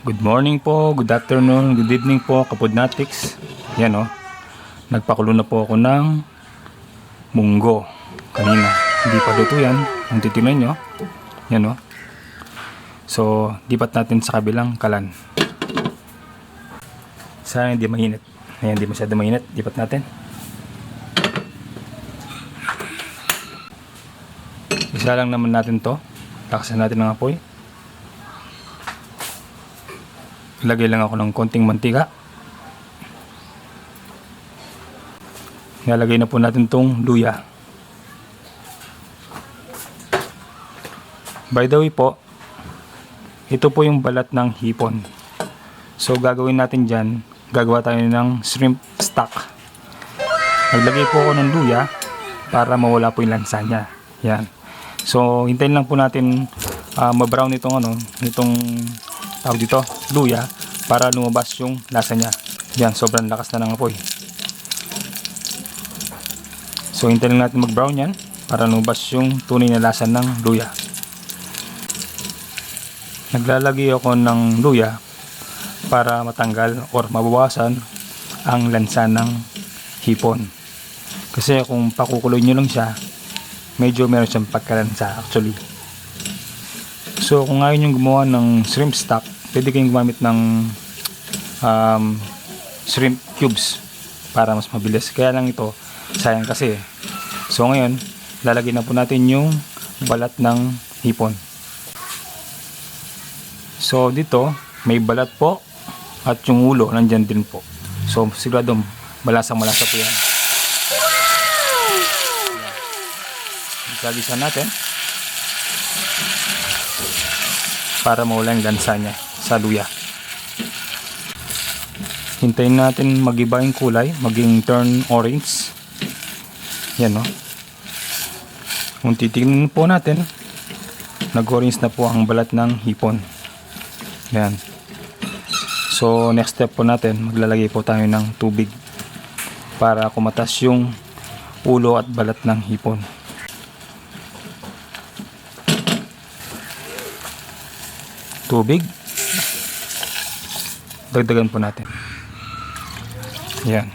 Good morning po, good afternoon, good evening po, Kapodnatics. Yan o, nagpakulo na po ako ng munggo kanina. Hindi pa luto yan, kung titignan nyo. Yan o. So, lipat natin sa kabilang kalan. Sana hindi mainit. Ayan, hindi masyado mainit. Lipat natin. Isa lang naman natin to. Takasan natin ng apoy. Ilagay lang ako ng konting mantika. Nilagay na po natin tong luya. By the way po, ito po yung balat ng hipon. So gagawin natin dyan, gagawa tayo ng shrimp stock. Naglagay po ako ng luya para mawala po yung lansa niya. Yan. So hintayin lang po natin ma-brown itong tawag dito, luya, para lumabas yung lasa niya. Yan, sobrang lakas na ng apoy. So hintayin lang natin mag-brown yan para lumabas yung tunay na lasa ng luya. Naglalagay ako ng luya para matanggal or mabawasan ang lansa ng hipon. Kasi kung pakukuloy nyo lang siya, medyo meron siyang pagkalansa actually. So kung ayaw nyo gumawa ng shrimp stock, pwede kayong gumamit ng shrimp cubes para mas mabilis. Kaya lang ito, sayang kasi. So ngayon, lalagyan na po natin yung balat ng hipon. So dito, may balat po at yung ulo nandyan din po. So sigurado malasang-malasa po yan. Isa-isa natin para mawala yung lansa niya sa luya. Hintayin natin mag-iba yung kulay, maging turn orange. Yan, no? Kung titignan po natin, nag-orange na po ang balat ng hipon. Yan. So next step po natin, maglalagay po tayo ng tubig para kumatas yung ulo at balat ng hipon. Tubig, dagdagan po natin. Yan.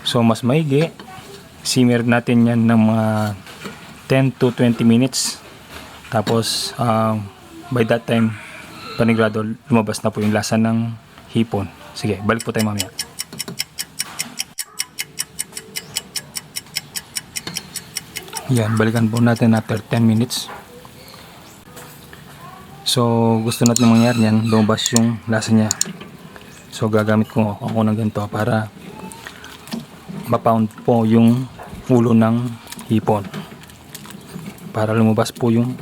So mas maigi, simmer natin yan ng mga 10 to 20 minutes. Tapos by that time, panigurado lumabas na po yung lasa ng hipon. Sige, balik po tayo mamaya. Yan, balikan po natin after 10 minutes. So gusto natin mangyari yan, lumabas yung lasa niya. So gagamit ko ako ng ganito para ma-pound po yung ulo ng hipon, para lumabas po yung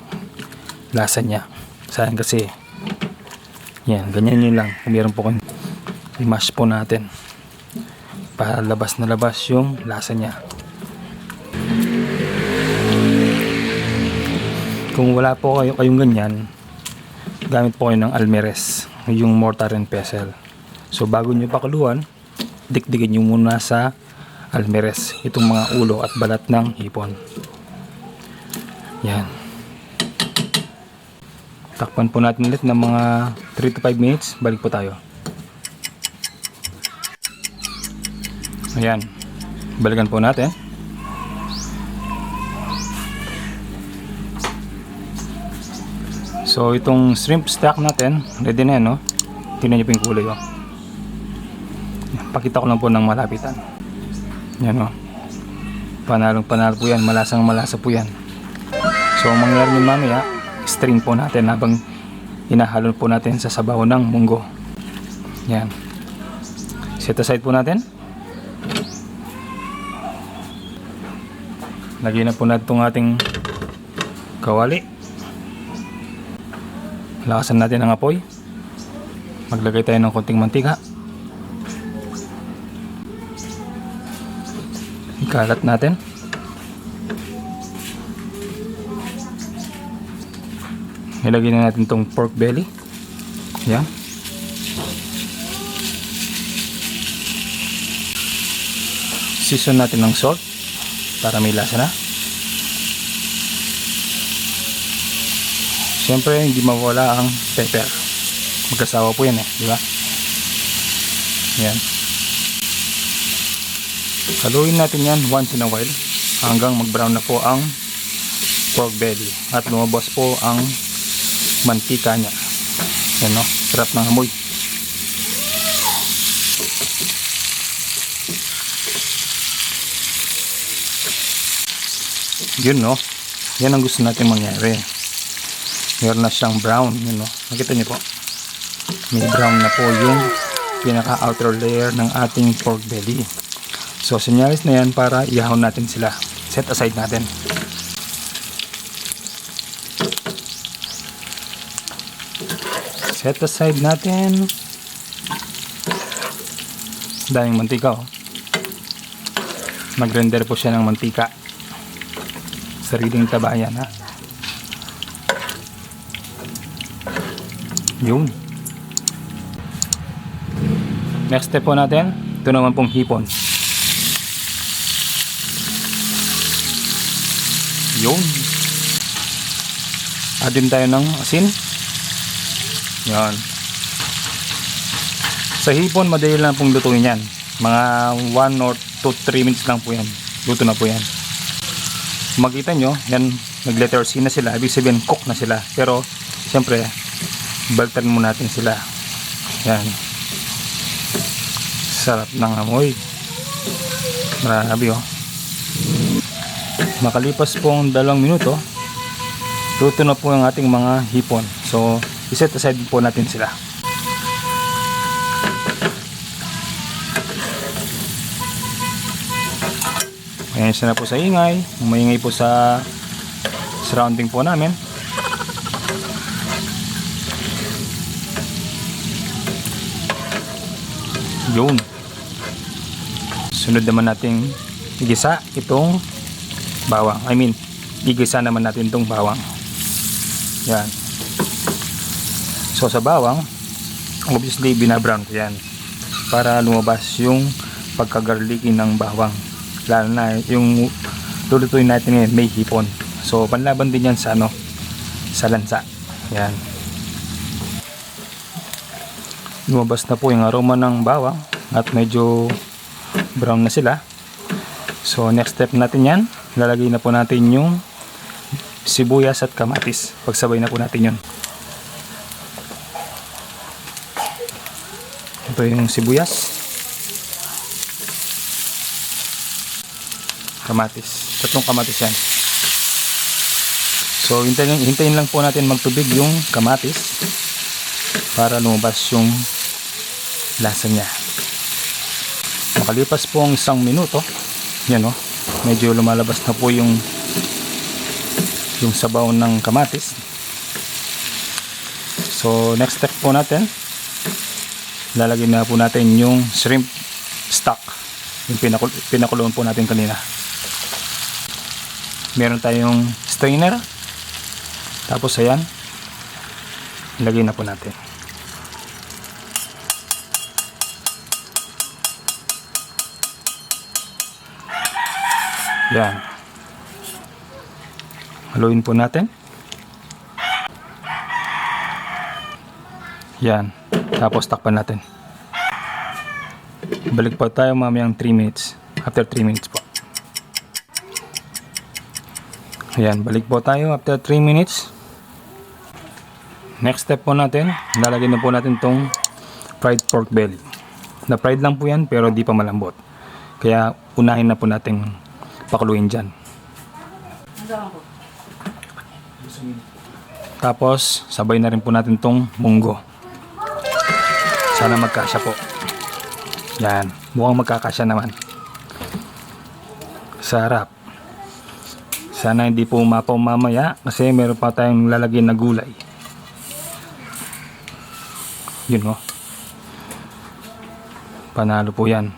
lasa niya. Sayang kasi. Yan, ganyan yun lang. Kung meron po kung i-mash po natin para labas na labas yung lasa niya. Kung wala po kayong ganyan, gamit po kayo ng almeres, yung mortar and pestle. So bago nyo pakuluan, dikdikin nyo muna sa almeres itong mga ulo at balat ng hipon. Yan. Takpan po natin ulit ng mga 3 to 5 minutes. Balik po tayo. Ayan. Balikan po natin. So itong shrimp stock natin, ready na yan, no? Tingnan nyo po yung kulay, oh. Pakita ko lang po ng malapitan. Yan, oh. Panalong panalo po yan, malasang malasa po yan. So ang mangyari nyo mamaya, string po natin habang inahalon po natin sa sabaw ng munggo. Yan. Set aside po natin. Lagyan na po natin itong ating kawali. Lakasan natin ang apoy. Maglagay tayo ng konting mantika. Ikalat natin. Ilagay na natin itong pork belly. Yan. Season natin ng salt para may lasa na. Siyempre, hindi mawala ang pepper. Magkasawa po yan di ba? Yan. Haluin natin yan once in a while hanggang mag-brown na po ang pork belly at lumabas po ang mantika niya. Yan sarap ng amoy. Yun yan ang gusto natin mangyari. Meron na siyang brown, nakita niyo po, may brown na po yung pinaka outer layer ng ating pork belly. So senyalis na yan para ihahon natin sila. Set aside natin. Set aside natin. Daming mantika Mag-render po siya ng mantika. Sariling taba yan Yun. Next step po natin, ito naman pong hipon. Yun. Add din tayo ng asin. Yan. Sa hipon, madali lang pong lutuin yan. Mga 1 or 2-3 minutes lang po yan. Luto na po yan. Makita nyo, yan, nag-letter C na sila. Ibig sabihin, cook na sila. Pero, siyempre, baltan mo natin sila. Yan. Sarap ng amoy. Marami Makalipas po ang 2 minuto, luto na po ang ating mga hipon. So, iset aside po natin sila. Ayan siya na po sa ingay. Maingay po sa surrounding po namin. Yun. Sunod naman nating igisa itong bawang. Igisa naman natin itong bawang. Yan. So sa bawang, obviously binabrown ko yan para lumabas yung pagka-garlicky ng bawang. Lalo na yung lulutuin natin ngayon may hipon. So panlaban din yan sa sa lansa. Yan. Lumabas na po yung aroma ng bawang at medyo brown na sila. So next step natin yan, lalagay na po natin yung sibuyas at kamatis. Pagsabay na po natin yun. Ito yung sibuyas, kamatis, 3 kamatis yan. So hintayin lang po natin magtubig yung kamatis para lumabas yung lasa niya. Makalipas po ang 1 minuto, yan medyo lumalabas na po yung sabaw ng kamatis. So next step po natin, lalagyan na po natin yung shrimp stock, yung pinakuloan po natin kanina. Meron tayong strainer, tapos ayan, ilagay na po natin. Yan. Haluin po natin. Yan. Tapos takpan natin. Balik pa tayo mamayang 3 minutes. After 3 minutes po. Yan. Balik po tayo after 3 minutes. Next step po natin, lalagyan na po natin tong fried pork belly. Na fried lang po yan pero di pa malambot. Kaya unahin na po natin pakuluin dyan. Tapos sabay na rin po natin tong munggo. Sana magkasya po. Yan, mukhang magkakasya naman. Sarap. Sana hindi po umapaw mamaya kasi meron pa tayong lalagyan na gulay. Yun panalo po yan.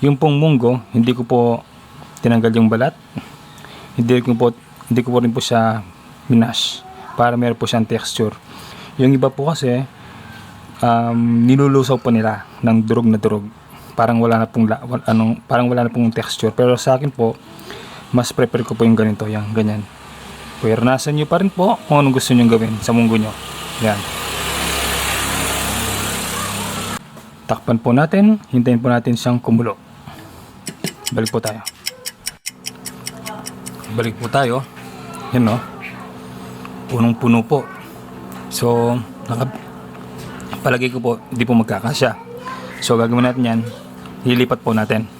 Yung pong munggo, hindi ko po tinanggal yung balat. Hindi ko po rin po siya minash para meron po siyang texture. Yung iba po kasi nilulusaw po nila ng durog na durog. Parang wala na pong texture. Pero sa akin po, mas prefer ko po yung ganito, yung ganyan. puwernasan nyo pa rin po kung anong gusto nyo gawin sa munggo nyo. Yan. Takpan po natin, hintayin po natin siyang kumulo. Balik po tayo. Balik po tayo. Yan, no? Punong-puno po. So, palagay ko po, hindi po magkakasya. So, gagawin natin yan. Lilipat po natin.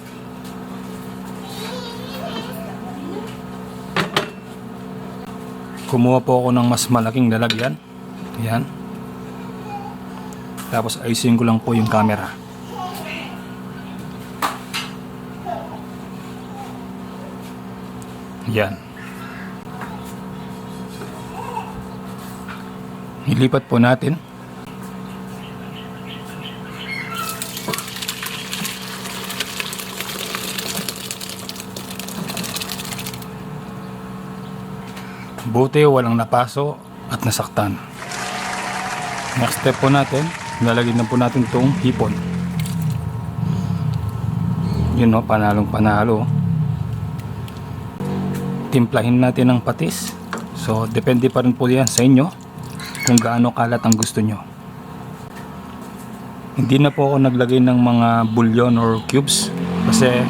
Kumuha po ako ng mas malaking lalagyan. Yan. Tapos ayusin ko lang po yung camera. Yan. Ilipat po natin. Buti walang napaso at nasaktan. Next step po natin, lalagyan na po natin itong hipon. Yun, no, panalong panalo. Timplahin natin ng patis. So depende pa rin po yan sa inyo kung gaano kalat ang gusto nyo. Hindi na po ako naglagay ng mga bouillon or cubes kasi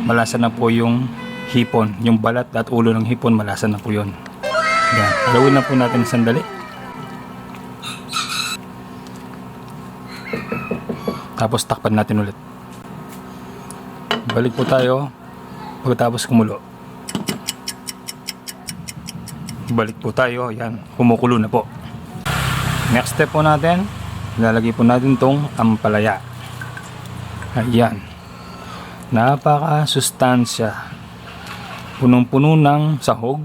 malasa na po yung hipon. Yung balat at ulo ng hipon, malasa na po yun. Yan, halawin na po natin sandali. Tapos takpan natin ulit. Balik po tayo pagkatapos kumulo. Balik po tayo. Yan, kumukulo na po. Next step po natin, lalagay po natin tong ampalaya. Ayan. Napaka-sustansya. Punong-puno ng sahog.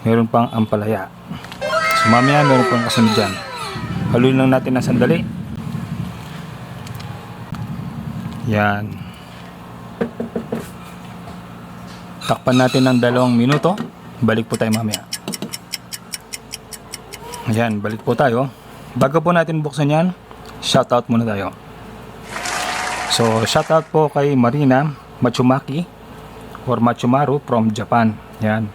Meron pang ampalaya. So mamaya meron pang kasunod dyan. Haluin lang natin ng sandali. Yan. Takpan natin ng 2 minuto. Balik po tayo mamaya. Ayan, balik po tayo. Bago po natin buksan yan, shoutout muna tayo. So shoutout po kay Marina Matsumaki or Matsumaru from Japan. Yan.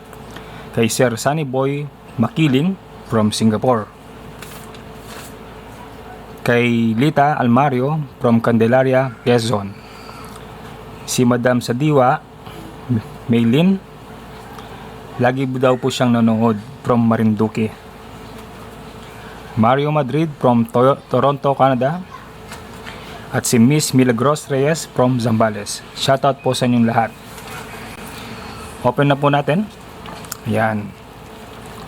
Kay Sir Sunny Boy Makiling from Singapore. Kay Lita Almario from Candelaria, Quezon. Si Madam Sadiwa Maylin, lagi daw po siyang nanonood from Marinduque. Mario Madrid from Toronto, Canada. At si Miss Milagros Reyes from Zambales. Shoutout po sa inyong lahat. Open na po natin. Ayan.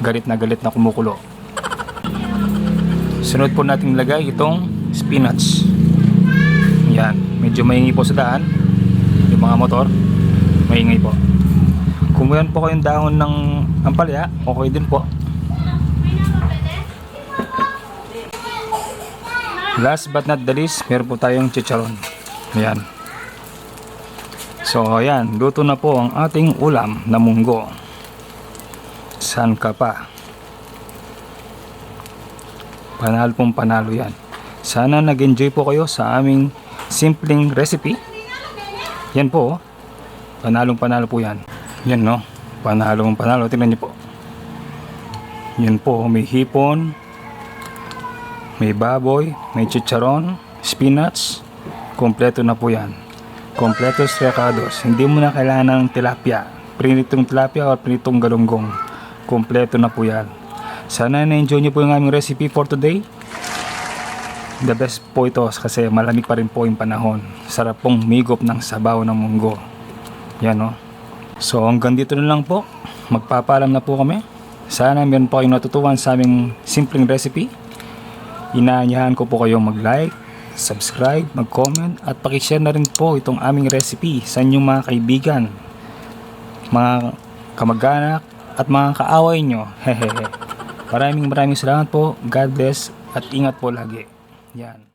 Galit na kumukulo. Sunod po natin lagay itong spinach. Ayan. Medyo maingay po sa daan. Yung mga motor, maingay po. Kung meron po kayong dahon ng ampalaya, okay din po. Last but not the least, meron po tayong chicharon. Ayan. So ayan, luto na po ang ating ulam na munggo. Saan ka pa? Panalo pong panalo yan. Sana nag-enjoy po kayo sa aming simpleng recipe. Yan po, panalong panalo po yan. Yan, no, panalong panalo. Tingnan niyo po. Yan po, may hipon, may baboy, may chicharon, spinach. Kompleto na po yan. Kompletos recados. Hindi mo na kailangan ng tilapia, prinitong tilapia o prinitong galunggong. Kompleto na po yan. Sana na-enjoy nyo po yung aming recipe for today. The best po ito kasi malamig pa rin po yung panahon. Sarap pong migop ng sabaw ng munggo. Yan, no. So hanggang dito na lang po. Magpapaalam na po kami. Sana meron po kayong natutuhan sa aming simpleng recipe. Inaanyahan ko po kayong mag-like, subscribe, mag-comment at pakishare na rin po itong aming recipe sa inyong mga kaibigan, mga kamag-anak at mga kaaway nyo. Hehehe. Maraming salamat po. God bless at ingat po lagi. Yan.